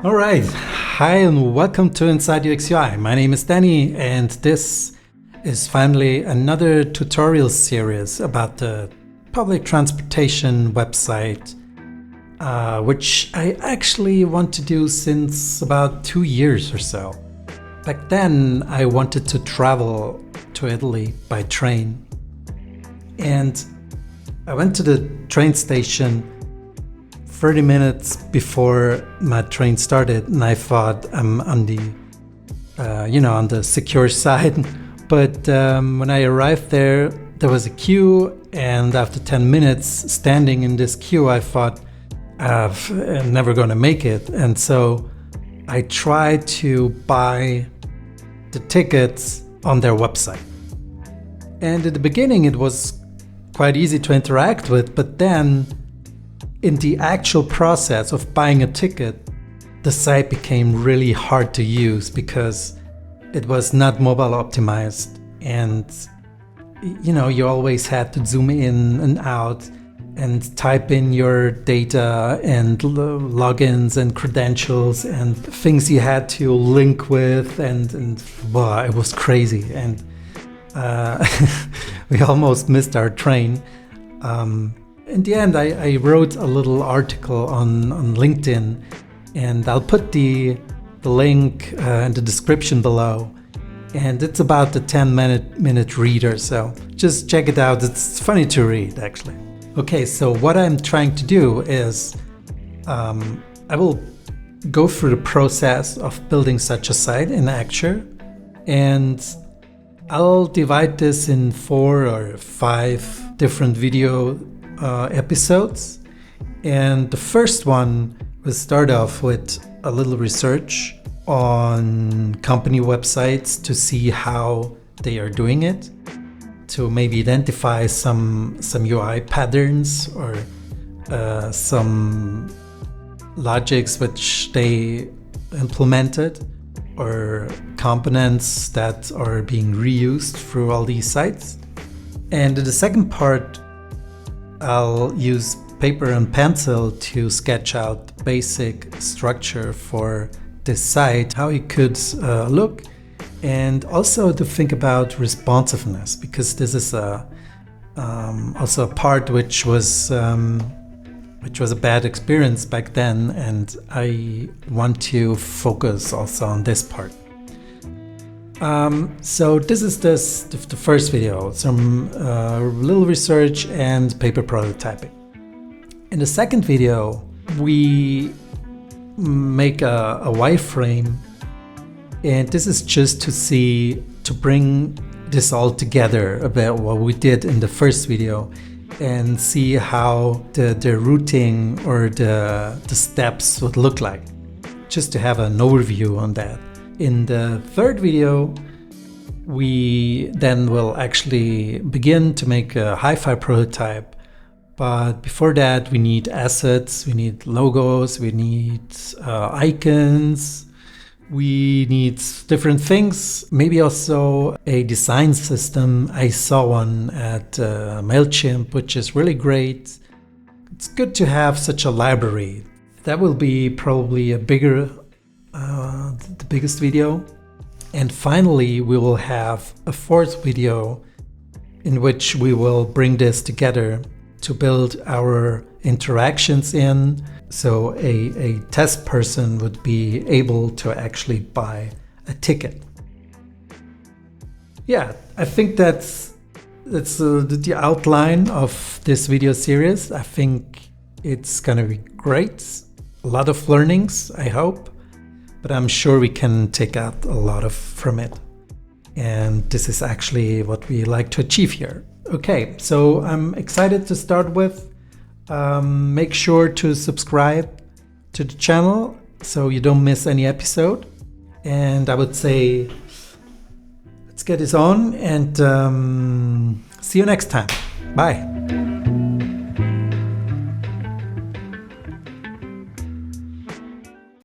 All right, hi and welcome to Inside UX UI. My name is Danny and this is finally another tutorial series about the public transportation website, which I actually want to do since about 2 years or so. Back then I wanted to travel to Italy by train, and I went to the train station 30 minutes before my train started, and I thought I'm on the, on the secure side. But when I arrived there, there was a queue, and after 10 minutes standing in this queue, I thought I'm never going to make it. And so I tried to buy the tickets on their website. And at the beginning, it was quite easy to interact with, but then in the actual process of buying a ticket, the site became really hard to use because it was not mobile optimized, and you always had to zoom in and out and type in your data and logins and credentials and things you had to link with, and wow, it was crazy, and we almost missed our train. In the end, I wrote a little article on LinkedIn, and I'll put the link in the description below. And it's about the 10-minute reader, so just check it out. It's funny to read, actually. Okay, so what I'm trying to do is I will go through the process of building such a site in Axure, and I'll divide this in 4 or 5 different video episodes. And the first one will start off with a little research on company websites to see how they are doing it, to maybe identify some UI patterns or some logics which they implemented, or components that are being reused through all these sites. And in the second part, I'll use paper and pencil to sketch out basic structure for this site, how it could look, and also to think about responsiveness, because this is also a part which was a bad experience back then, and I want to focus also on this part. So this is the first video, some little research and paper prototyping. In the second video, we make a wireframe, and this is just to bring this all together about what we did in the first video and see how the routing or the steps would look like, just to have an overview on that. In the third video, we then will actually begin to make a hi-fi prototype. But before that, we need assets, we need logos, we need icons, we need different things. Maybe also a design system. I saw one at MailChimp, which is really great. It's good to have such a library. That will be probably the biggest video. And finally, we will have a fourth video in which we will bring this together to build our interactions in, so a test person would be able to actually buy a ticket. Yeah, I think that's the outline of this video series. I think it's gonna be great. A lot of learnings, I hope, but I'm sure we can take out a lot from it. And this is actually what we like to achieve here. Okay, so I'm excited to start with. Make sure to subscribe to the channel so you don't miss any episode. And I would say, let's get this on, and see you next time. Bye.